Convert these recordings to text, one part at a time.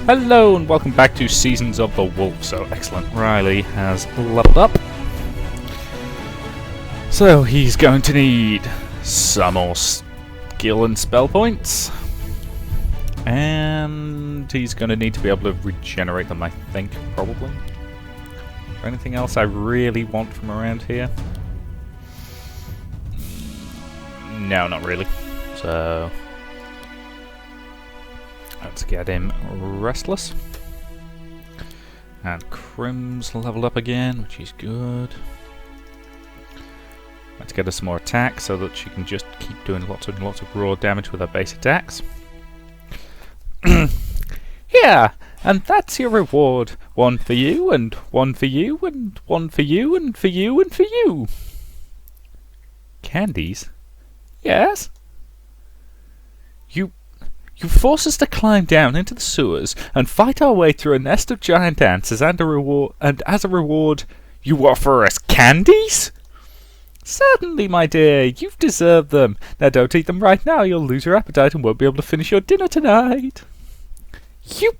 Hello and welcome back to Seasons of the Wolf. So excellent, Riley has leveled up. So he's going to need some more skill and spell points. And he's going to need to be able to regenerate them, I think, probably. Is there anything else I really want from around here? No, not really. So let's get him restless. And Crim's leveled up again, which is good. Let's get her some more attack so that she can just keep doing lots of raw damage with her base attacks. Yeah, and that's your reward. One for you, and one for you, and one for you, and for you, and for you. Candies? Yes? You force us to climb down into the sewers and fight our way through a nest of giant ants as a reward, you offer us candies? Certainly, my dear, you've deserved them. Now don't eat them right now, you'll lose your appetite and won't be able to finish your dinner tonight. You!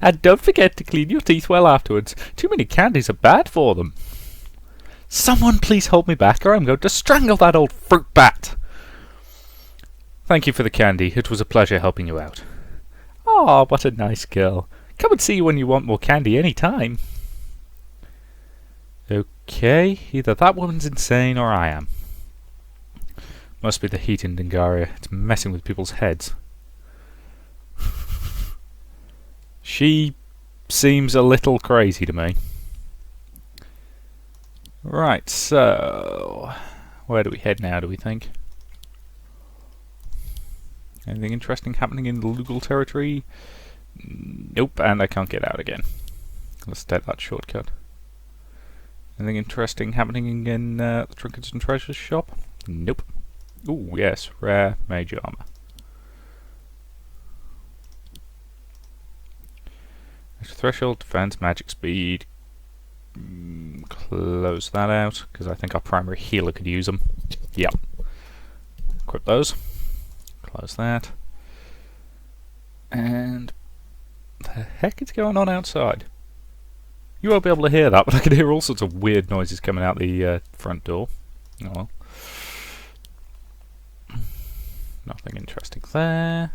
And don't forget to clean your teeth well afterwards. Too many candies are bad for them. Someone please hold me back or I'm going to strangle that old fruit bat. Thank you for the candy. It was a pleasure helping you out. Ah, what a nice girl. Come and see you when you want more candy any time. Okay, either that woman's insane or I am. Must be the heat in Dingaria. It's messing with people's heads. She seems a little crazy to me. Right, so where do we head now, do we think? Anything interesting happening in the Lugal territory? Nope, and I can't get out again. Let's take that shortcut. Anything interesting happening in the Trinkets and Treasures shop? Nope. Ooh, yes, rare mage armor. Threshold, defense, magic speed. Close that out, because I think our primary healer could use them. Yep. Equip those. Close that. And the heck is going on outside? You won't be able to hear that, but I can hear all sorts of weird noises coming out the front door. Oh well. Nothing interesting there.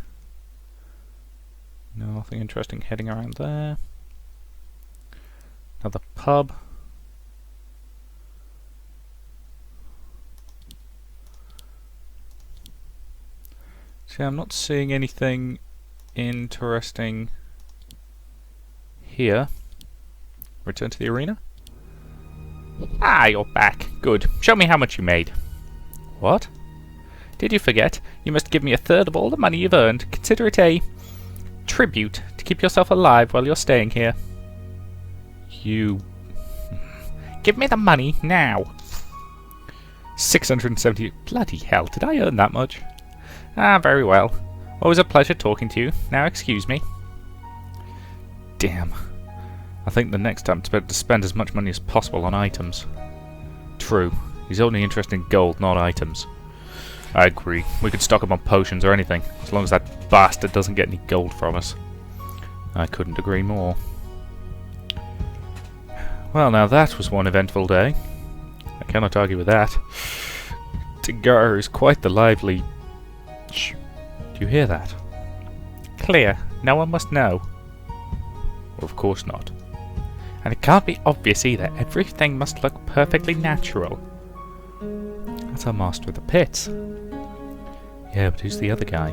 Nothing interesting heading around there. Another pub. See, I'm not seeing anything interesting here. Return to the arena? Ah, you're back. Good. Show me how much you made. What? Did you forget? You must give me a third of all the money you've earned. Consider it a tribute to keep yourself alive while you're staying here. You... Give me the money now. 670... Bloody hell, did I earn that much? Ah, very well. Always a pleasure talking to you. Now excuse me. Damn. I think the next time it's better to spend as much money as possible on items. True. He's only interested in gold, not items. I agree. We could stock him on potions or anything, as long as that bastard doesn't get any gold from us. I couldn't agree more. Well, now that was one eventful day. I cannot argue with that. Tigara is quite the lively... Shh. Do you hear that? Clear. No one must know. Well, of course not. And it can't be obvious either. Everything must look perfectly natural. That's our master of the pits. Yeah, but who's the other guy?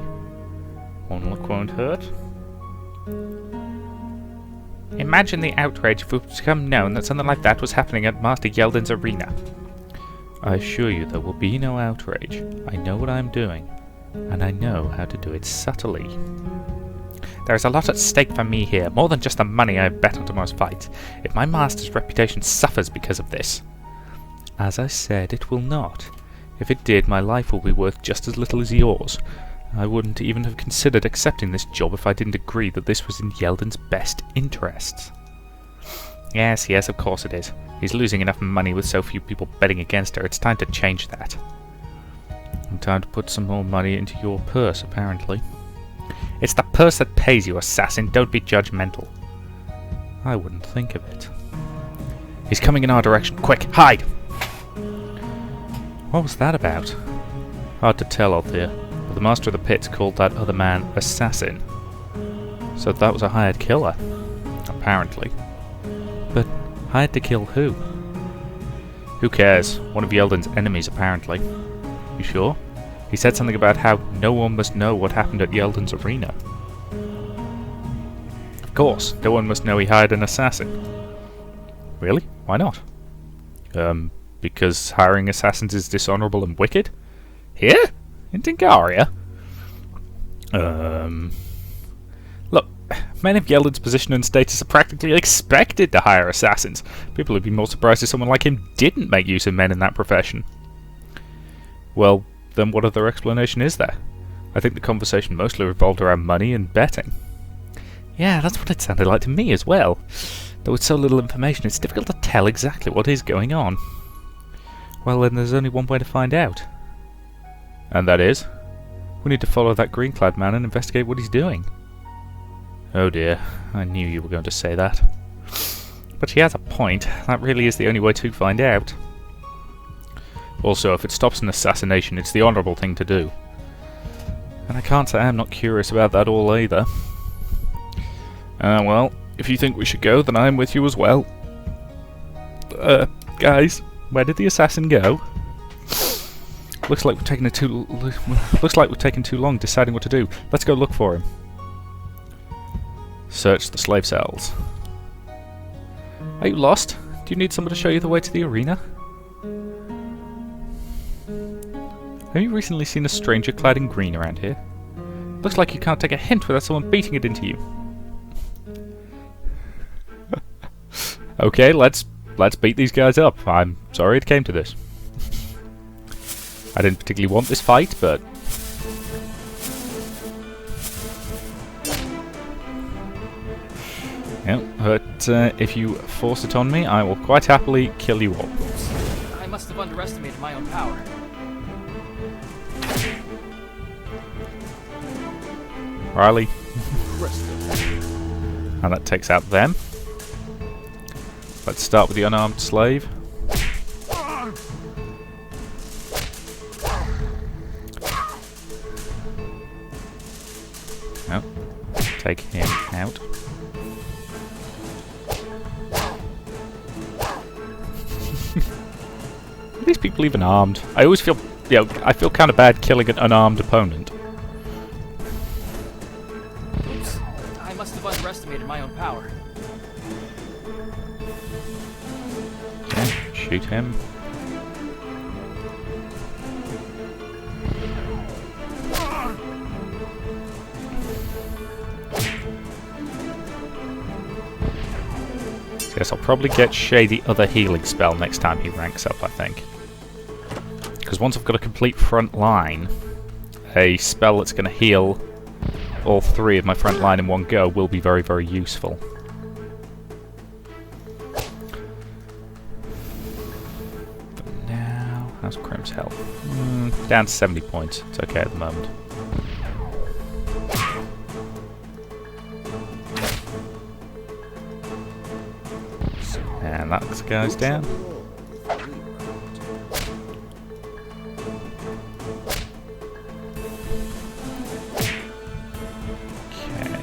One look won't hurt. Imagine the outrage if it would become known that something like that was happening at Master Yeldon's arena. I assure you there will be no outrage. I know what I'm doing, and I know how to do it subtly. There is a lot at stake for me here, more than just the money I bet on tomorrow's fight. If my master's reputation suffers because of this... As I said, it will not. If it did, my life will be worth just as little as yours. I wouldn't even have considered accepting this job if I didn't agree that this was in Yeldon's best interests. Yes, of course it is. He's losing enough money with so few people betting against her. It's time to change that. And time to put some more money into your purse, apparently. It's the purse that pays you, assassin. Don't be judgmental. I wouldn't think of it. He's coming in our direction. Quick, hide! What was that about? Hard to tell, Althea, but the master of the pits called that other man assassin. So that was a hired killer, apparently. But hired to kill who? Who cares? One of Yelden's enemies, apparently. You sure? He said something about how no one must know what happened at Yelden's arena. Of course, no one must know he hired an assassin. Really? Why not? Because hiring assassins is dishonorable and wicked? Here? In Dingaria? Look, men of Yelden's position and status are practically expected to hire assassins. People would be more surprised if someone like him didn't make use of men in that profession. Well, then what other explanation is there? I think the conversation mostly revolved around money and betting. Yeah, that's what it sounded like to me as well. Though with so little information, it's difficult to tell exactly what is going on. Well, then there's only one way to find out. And that is? We need to follow that green-clad man and investigate what he's doing. Oh dear, I knew you were going to say that. But she has a point. That really is the only way to find out. Also, if it stops an assassination, it's the honourable thing to do. And I can't say I'm not curious about that all either. Well, if you think we should go, then I'm with you as well. Guys, where did the assassin go? Looks like we've taken too long deciding what to do. Let's go look for him. Search the slave cells. Are you lost? Do you need someone to show you the way to the arena? Have you recently seen a stranger clad in green around here? Looks like you can't take a hint without someone beating it into you. Okay, let's beat these guys up. I'm sorry it came to this. I didn't particularly want this fight, but... yeah, but if you force it on me, I will quite happily kill you all. I must have underestimated my own power. Riley. And that takes out them. Let's start with the unarmed slave. No. Take him out. Are these people even armed? I always feel, I feel kind of bad killing an unarmed opponent. Oops. I must have underestimated my own power. Okay, shoot him. Yes, I'll probably get Shay the other healing spell next time he ranks up, I think. Because once I've got a complete front line, a spell that's going to heal all three of my front line in one go will be very, very useful. But now, how's Crim's health? Down to 70 points. It's okay at the moment. And that goes down. Okay.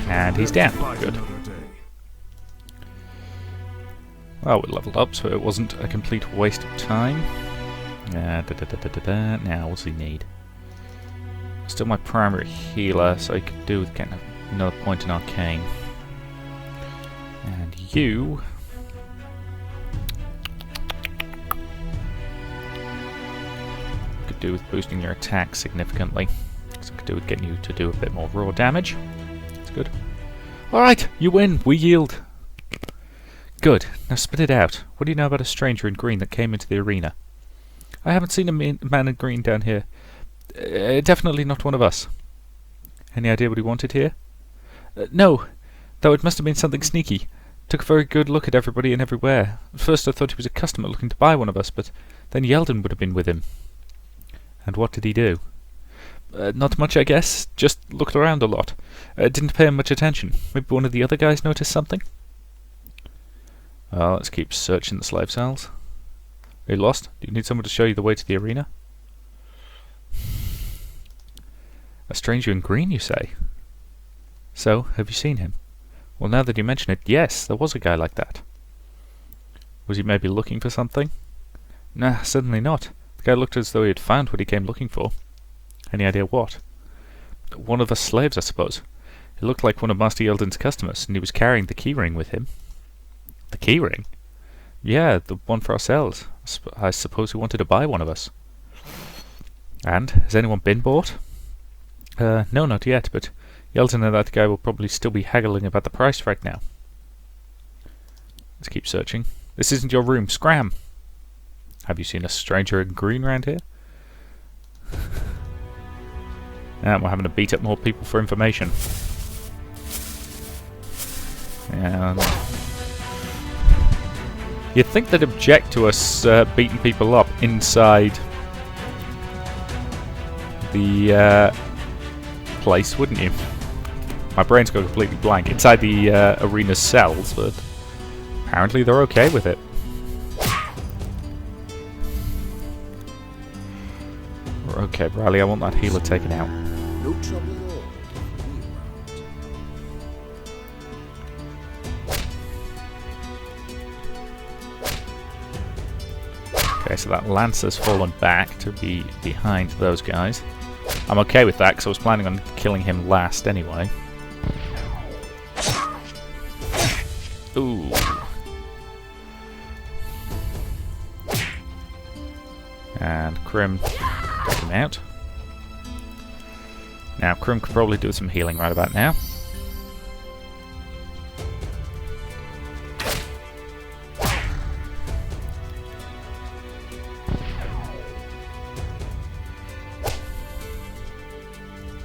And he's down. Good. Well, we leveled up, so it wasn't a complete waste of time. Now, what does he need? Still my primary healer, so he could do with getting another point in Arcane. And you... could do with boosting your attack significantly. So I could do with getting you to do a bit more raw damage. That's good. Alright, you win! We yield! Good. Now spit it out. What do you know about a stranger in green that came into the arena? I haven't seen a man in green down here. Definitely not one of us. Any idea what he wanted here? No. though it must have been something sneaky. Took a very good look at everybody and everywhere. At first I thought he was a customer looking to buy one of us, but then Yeldon would have been with him. And what did he do? Not much, I guess. Just looked around a lot. Didn't pay him much attention. Maybe one of the other guys noticed something? Well, let's keep searching the slave cells. Are you lost? Do you need someone to show you the way to the arena? A stranger in green, you say? So, have you seen him? Well, now that you mention it, yes, there was a guy like that. Was he maybe looking for something? Nah, certainly not. The guy looked as though he had found what he came looking for. Any idea what? One of the slaves, I suppose. He looked like one of Master Yeldon's customers, and he was carrying the keyring with him. The keyring? Yeah, the one for ourselves. I suppose he wanted to buy one of us. And? Has anyone been bought? No, not yet, but Yeldon and that guy will probably still be haggling about the price right now. Let's keep searching. This isn't your room. Scram! Have you seen a stranger in green round here? And we're having to beat up more people for information. And you'd think they'd object to us beating people up inside the place, wouldn't you? My brain's gone completely blank. Inside the arena's cells, but apparently they're okay with it. Okay, Riley, I want that healer taken out. No trouble at all. Okay, so that Lancer's fallen back to be behind those guys. I'm okay with that, because I was planning on killing him last anyway. Ooh. And Krim took him out. Now, Krim could probably do some healing right about now.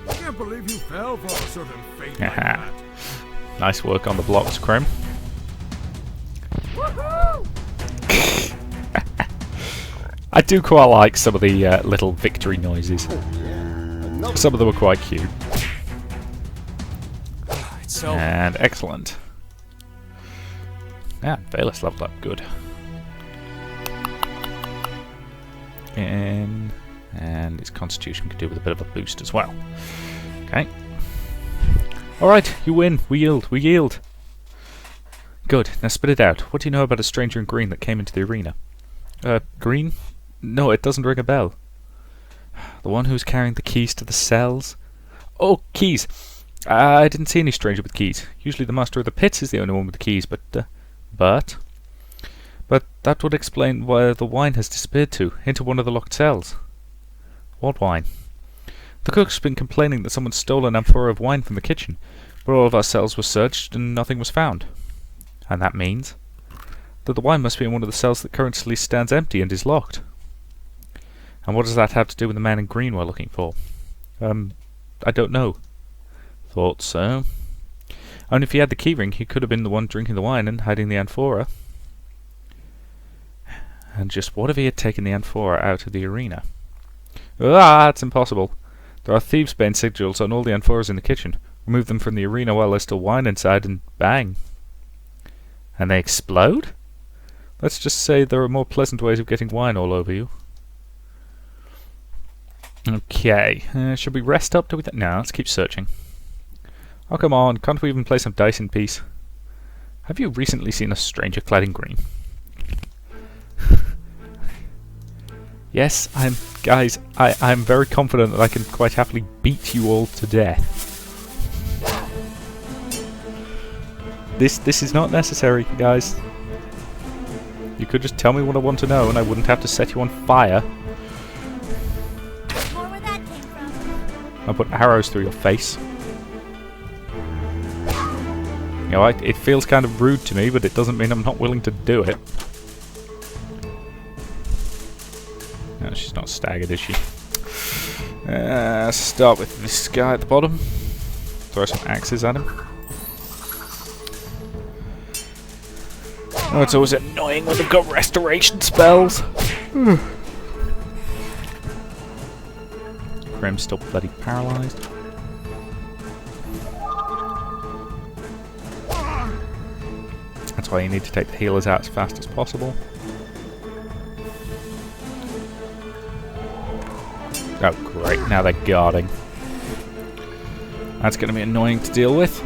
I can't believe you fell for a certain fate like that. Nice work on the blocks, Krim. I do quite like some of the little victory noises. Some of them are quite cute. And excellent. Yeah, Valus leveled up. Good. And his constitution could do with a bit of a boost as well. Okay. Alright, you win. We yield. We yield. Good. Now spit it out. What do you know about a stranger in green that came into the arena? Green? No, it doesn't ring a bell. The one who's carrying the keys to the cells? Oh, keys! I didn't see any stranger with keys. Usually the master of the pits is the only one with the keys, but that would explain where the wine has disappeared to, into one of the locked cells. What wine? The cook's been complaining that someone stole an amphora of wine from the kitchen, but all of our cells were searched and nothing was found. And that means that the wine must be in one of the cells that currently stands empty and is locked. And what does that have to do with the man in green we're looking for? I don't know. Thought so. Only if he had the keyring, he could have been the one drinking the wine and hiding the amphora. And just what if he had taken the amphora out of the arena? Ah, that's impossible. There are thieves' bane sigils on all the amphoras in the kitchen. Remove them from the arena while there's still wine inside and bang. And they explode? Let's just say there are more pleasant ways of getting wine all over you. Okay, should we rest up? No, let's keep searching. Oh, come on, can't we even play some dice in peace? Have you recently seen a stranger clad in green? Yes, I'm very confident that I can quite happily beat you all to death. This is not necessary, guys. You could just tell me what I want to know and I wouldn't have to set you on fire. I'll put arrows through your face. You know, it feels kind of rude to me, but it doesn't mean I'm not willing to do it. No, she's not staggered, is she? Start with this guy at the bottom. Throw some axes at him. Oh, it's always annoying when they've got restoration spells. Grim's still bloody paralysed. That's why you need to take the healers out as fast as possible. Oh great, now they're guarding. That's going to be annoying to deal with.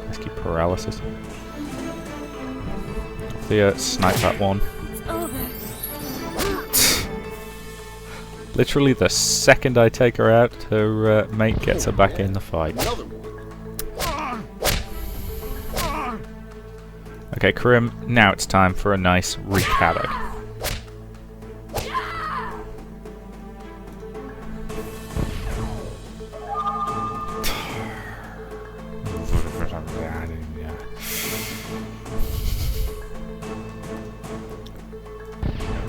Let's keep paralysis. Thea, snipe that one. Literally the second I take her out, her mate gets her back in the fight. Okay, Krim, now it's time for a nice wreak havoc.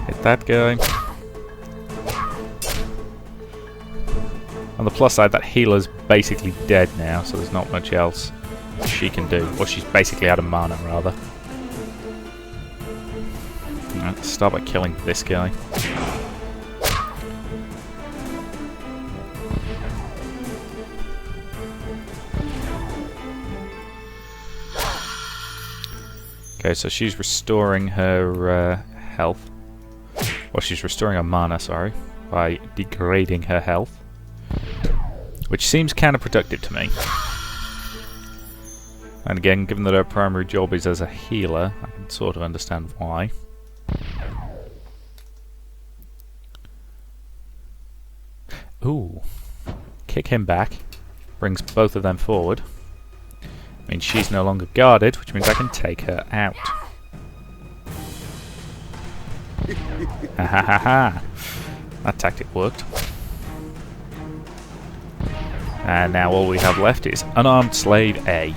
Hit that guy. On the plus side, that healer's basically dead now, so there's not much else she can do. Or she's basically out of mana, rather. Right, let's start by killing this guy. Okay, so she's restoring her health. Well, she's restoring her mana, sorry, by degrading her health. Which seems counterproductive to me. And again, given that her primary job is as a healer, I can sort of understand why. Ooh. Kick him back. Brings both of them forward. Means she's no longer guarded, which means I can take her out. Ha ha ha ha. That tactic worked. And now all we have left is Unarmed Slave A.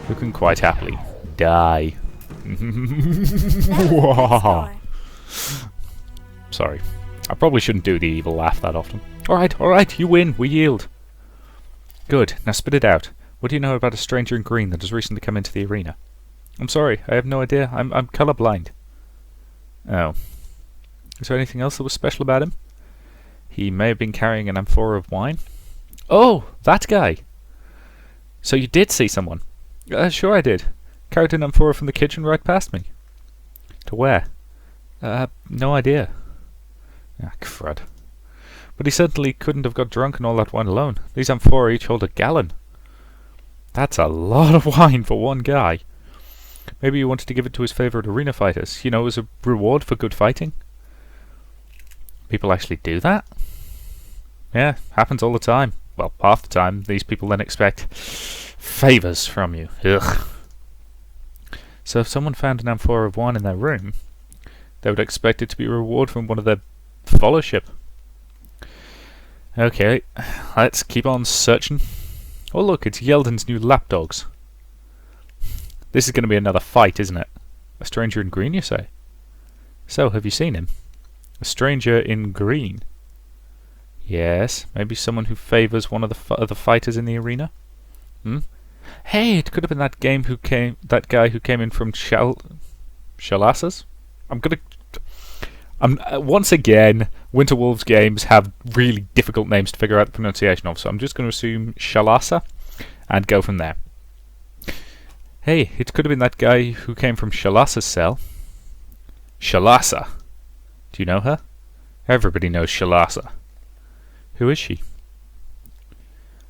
Who can quite happily die. Sorry. I probably shouldn't do the evil laugh that often. Alright, you win. We yield. Good. Now spit it out. What do you know about a stranger in green that has recently come into the arena? I'm sorry. I have no idea. I'm colorblind. Oh. Is there anything else that was special about him? He may have been carrying an amphora of wine. Oh, that guy. So you did see someone? Sure I did. Carried an amphora from the kitchen right past me. To where? No idea. Ah, crud. But he certainly couldn't have got drunk and all that wine alone. These amphora each hold a gallon. That's a lot of wine for one guy. Maybe he wanted to give it to his favourite arena fighters. You know, as a reward for good fighting. People actually do that? Yeah, happens all the time. Well, half the time, these people then expect favours from you. Ugh. So if someone found an amphora of wine in their room, they would expect it to be a reward from one of their fellowship. Okay, let's keep on searching. Oh look, it's Yelden's new lapdogs. This is going to be another fight, isn't it? A stranger in green, you say? So, have you seen him? A stranger in green? Yes, maybe someone who favours one of the fighters in the arena? Hmm? Hey, it could have been that guy who came in from Shalasas? Once again, Winter Wolves games have really difficult names to figure out the pronunciation of, so I'm just going to assume Shalasa and go from there. Hey, it could have been that guy who came from Shalasa's cell. Shalasa. Do you know her? Everybody knows Shalasa. Who is she?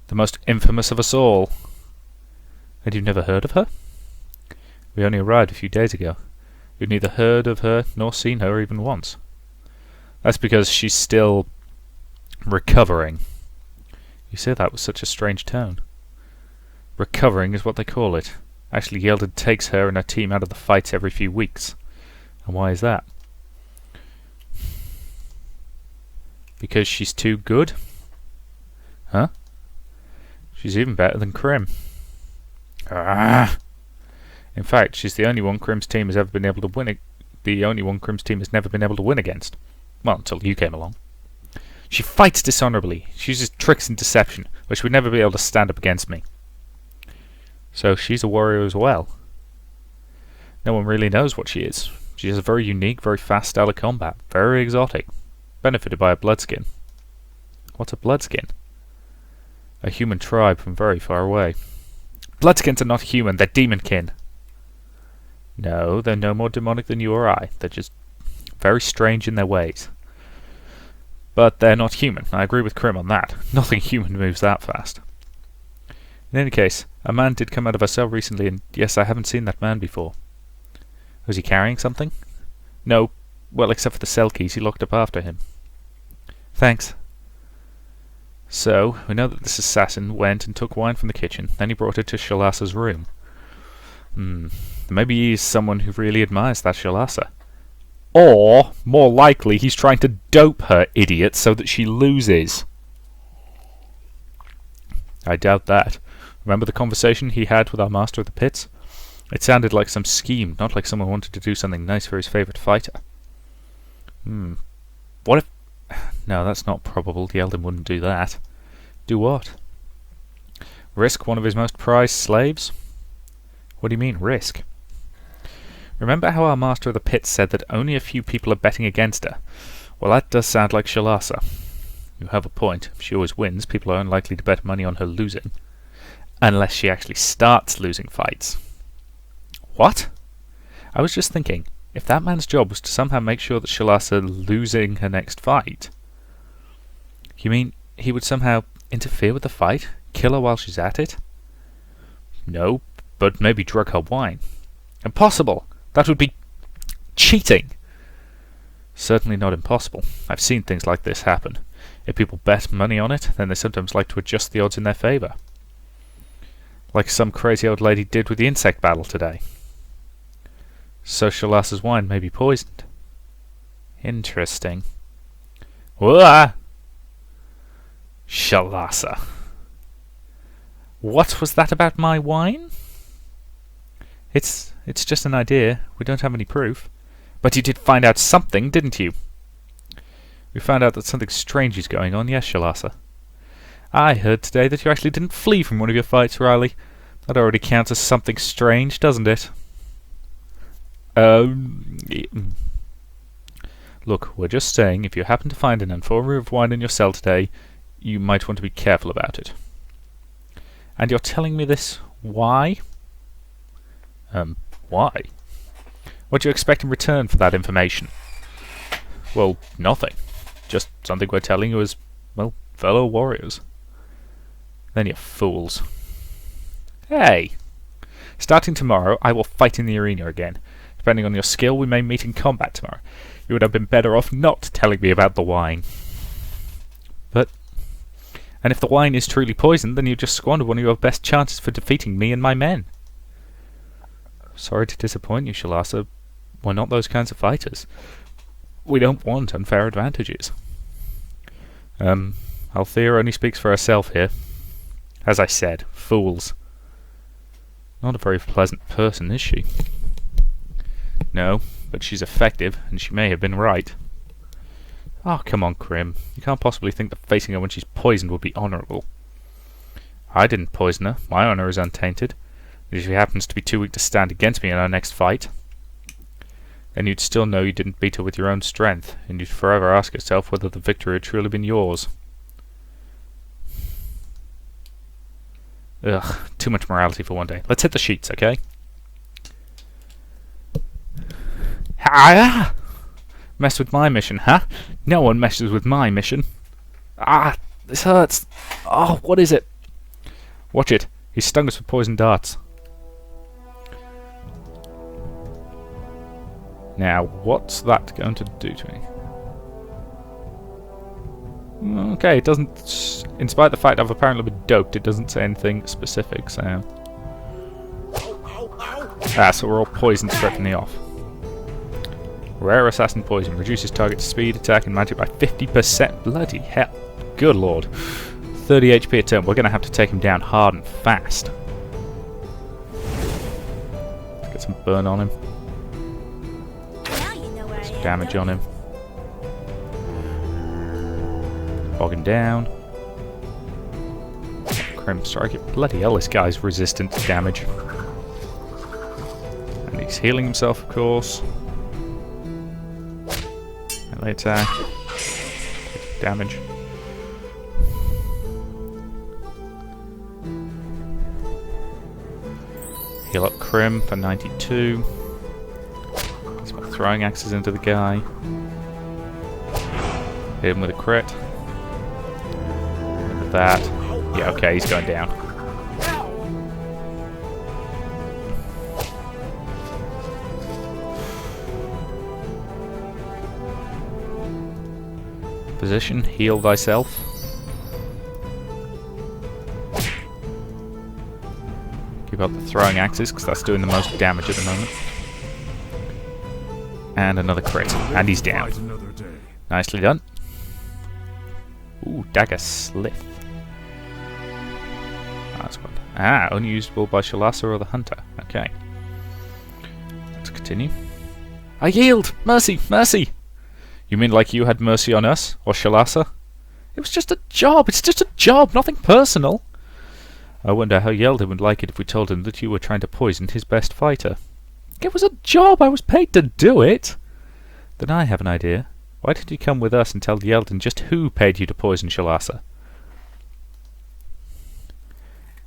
The most infamous of us all. And you've never heard of her? We only arrived a few days ago. You've neither heard of her nor seen her even once. That's because she's still recovering. You say that with such a strange tone. Recovering is what they call it. Actually, Yelden takes her and her team out of the fights every few weeks. And why is that? Because she's too good? Huh? She's even better than Krim. Ah! In fact, she's the only one Krim's team has ever been able to win. The only one Krim's team has never been able to win against. Well, until you came along. She fights dishonorably. She uses tricks and deception, which would never be able to stand up against me. So she's a warrior as well. No one really knows what she is. She has a very unique, very fast style of combat. Very exotic. Benefited by a bloodskin. What's a bloodskin? A human tribe from very far away. Bloodskins are not human, they're demonkin. No, they're no more demonic than you or I. They're just very strange in their ways. But they're not human. I agree with Krim on that. Nothing human moves that fast. In any case, a man did come out of our cell recently, and yes, I haven't seen that man before. Was he carrying something? No. Well, except for the cell keys, he locked up after him. Thanks. So, we know that this assassin went and took wine from the kitchen, then he brought it to Shalasa's room. Maybe he's someone who really admires that Shalasa. Or, more likely, he's trying to dope her, idiot, so that she loses. I doubt that. Remember the conversation he had with our master of the pits? It sounded like some scheme, not like someone wanted to do something nice for his favourite fighter. What if... No, that's not probable. The Elden wouldn't do that. Do what? Risk one of his most prized slaves? What do you mean, risk? Remember how our master of the pit said that only a few people are betting against her? Well, that does sound like Shalasa. You have a point. If she always wins, people are unlikely to bet money on her losing. Unless she actually starts losing fights. What? I was just thinking, if that man's job was to somehow make sure that Shalasa losing her next fight... You mean he would somehow interfere with the fight? Kill her while she's at it? No, but maybe drug her wine. Impossible! That would be... cheating! Certainly not impossible. I've seen things like this happen. If people bet money on it, then they sometimes like to adjust the odds in their favour. Like some crazy old lady did with the insect battle today. So Shalasa's wine may be poisoned. Interesting. Whoa! Shalasa. What was that about my wine? It's just an idea. We don't have any proof. But you did find out something, didn't you? We found out that something strange is going on, yes, Shalasa. I heard today that you actually didn't flee from one of your fights, Riley. That already counts as something strange, doesn't it? Look, we're just saying, if you happen to find an amphoria of wine in your cell today, you might want to be careful about it. And you're telling me this, why? Why? What do you expect in return for that information? Well, nothing. Just something we're telling you as, well, fellow warriors. Then you fools. Hey! Starting tomorrow, I will fight in the arena again. Depending on your skill, we may meet in combat tomorrow. You would have been better off not telling me about the wine. But... And if the wine is truly poisoned, then you just squandered one of your best chances for defeating me and my men. Sorry to disappoint you, Shalasa. We're not those kinds of fighters. We don't want unfair advantages. Althea only speaks for herself here. As I said, fools. Not a very pleasant person, is she? No, but she's effective, and she may have been right. Oh, come on, Krim. You can't possibly think that facing her when she's poisoned would be honourable. I didn't poison her. My honour is untainted. If she happens to be too weak to stand against me in our next fight, then you'd still know you didn't beat her with your own strength, and you'd forever ask yourself whether the victory had truly been yours. Ugh, too much morality for one day. Let's hit the sheets, okay? Ah! Mess with my mission, huh? No one messes with my mission. Ah! This hurts! Oh, what is it? Watch it. He stung us with poison darts. Now, what's that going to do to me? Okay, it doesn't... In spite of the fact I've apparently been doped, it doesn't say anything specific, so... So we're all poisoned straight from the off. Rare assassin poison. Reduces target speed, attack, and magic by 50%. Bloody hell. Good lord. 30 HP a turn. We're going to have to take him down hard and fast. Get some burn on him. Some damage on him. Bog him down. Crim strike it. Bloody hell, this guy's resistant to damage. And he's healing himself, of course. Melee attack. Damage. Heal up Crim for 92. He's got throwing axes into the guy. Hit him with a crit. Look at that. Yeah, okay, he's going down. Position, heal thyself. Keep up the throwing axes, because that's doing the most damage at the moment. And another crit. And he's down. Nicely done. Ooh, dagger slith. That's good. Ah, only usable by Shalasa or the hunter. Okay. Let's continue. I yield! Mercy! Mercy! You mean like you had mercy on us? Or Shalasa? It was just a job! It's just a job! Nothing personal! I wonder how Yeldon would like it if we told him that you were trying to poison his best fighter. It was a job! I was paid to do it! Then I have an idea. Why didn't you come with us and tell Yeldon just who paid you to poison Shalasa?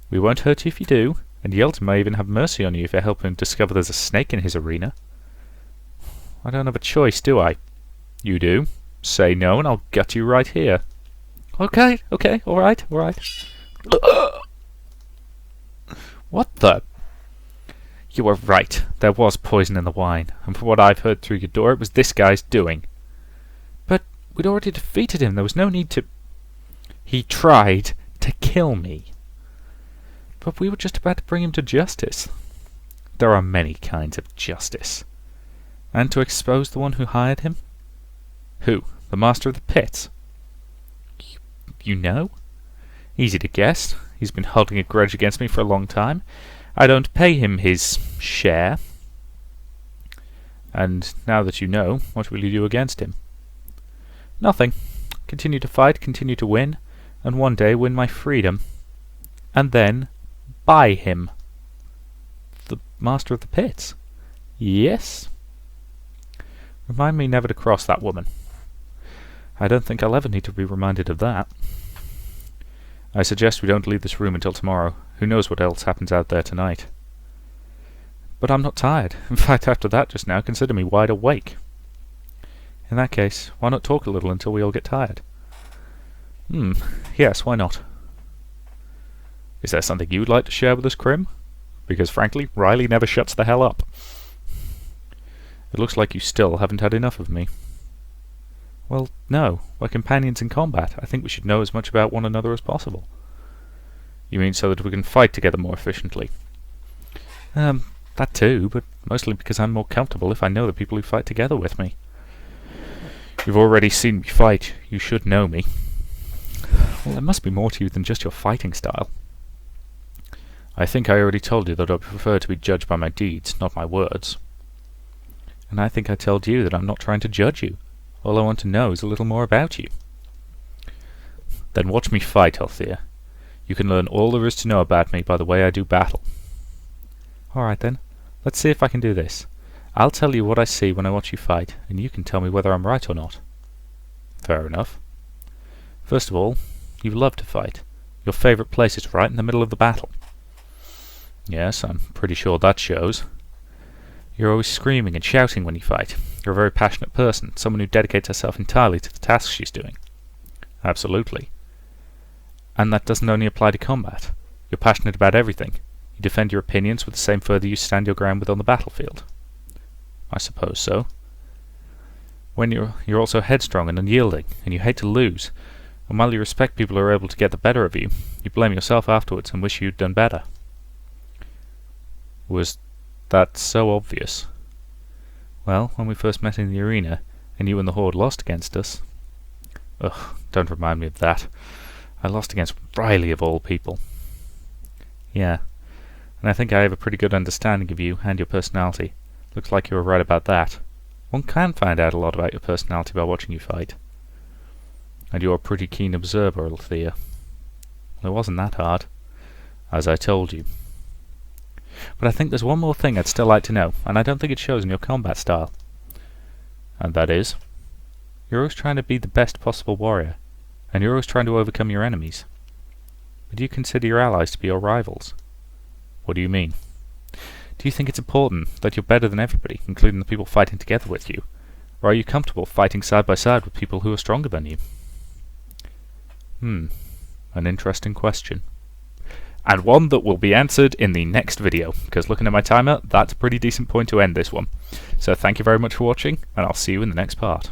We won't hurt you if you do, and Yeldon may even have mercy on you if you help him discover there's a snake in his arena. I don't have a choice, do I? You do. Say no and I'll gut you right here. Okay, alright. What the? You were right. There was poison in the wine, and from what I've heard through your door, it was this guy's doing. But we'd already defeated him. There was no need to... He tried to kill me. But we were just about to bring him to justice. There are many kinds of justice. And to expose the one who hired him? Who? The master of the pits? You know? Easy to guess. He's been holding a grudge against me for a long time. I don't pay him his share. And now that you know, what will you do against him? Nothing. Continue to fight, continue to win, and one day win my freedom. And then buy him. The master of the pits? Yes? Remind me never to cross that woman. I don't think I'll ever need to be reminded of that. I suggest we don't leave this room until tomorrow. Who knows what else happens out there tonight. But I'm not tired. In fact, after that just now, consider me wide awake. In that case, why not talk a little until we all get tired? Yes, why not? Is there something you'd like to share with us, Crim? Because frankly, Riley never shuts the hell up. It looks like you still haven't had enough of me. Well, no. We're companions in combat. I think we should know as much about one another as possible. You mean so that we can fight together more efficiently? That too, but mostly because I'm more comfortable if I know the people who fight together with me. You've already seen me fight. You should know me. Well, there must be more to you than just your fighting style. I think I already told you that I prefer to be judged by my deeds, not my words. And I think I told you that I'm not trying to judge you. All I want to know is a little more about you. Then watch me fight, Althea. You can learn all there is to know about me by the way I do battle. Alright then, let's see if I can do this. I'll tell you what I see when I watch you fight, and you can tell me whether I'm right or not. Fair enough. First of all, you love to fight. Your favourite place is right in the middle of the battle. Yes, I'm pretty sure that shows. You're always screaming and shouting when you fight. You're a very passionate person, someone who dedicates herself entirely to the task she's doing. Absolutely. And that doesn't only apply to combat. You're passionate about everything. You defend your opinions with the same fervour you stand your ground with on the battlefield. I suppose so. When you're also headstrong and unyielding, and you hate to lose, and while you respect people who are able to get the better of you, you blame yourself afterwards and wish you'd done better. Was that so obvious? Well, when we first met in the arena, and you and the Horde lost against us... Ugh, don't remind me of that. I lost against Riley of all people. Yeah, and I think I have a pretty good understanding of you and your personality. Looks like you were right about that. One can find out a lot about your personality by watching you fight. And you're a pretty keen observer, Althea. Well, it wasn't that hard. as I told you. But I think there's one more thing I'd still like to know, and I don't think it shows in your combat style. And that is, you're always trying to be the best possible warrior, and you're always trying to overcome your enemies. But do you consider your allies to be your rivals? What do you mean? Do you think it's important that you're better than everybody, including the people fighting together with you? Or are you comfortable fighting side by side with people who are stronger than you? An interesting question. And one that will be answered in the next video, because looking at my timer, that's a pretty decent point to end this one. So thank you very much for watching, and I'll see you in the next part.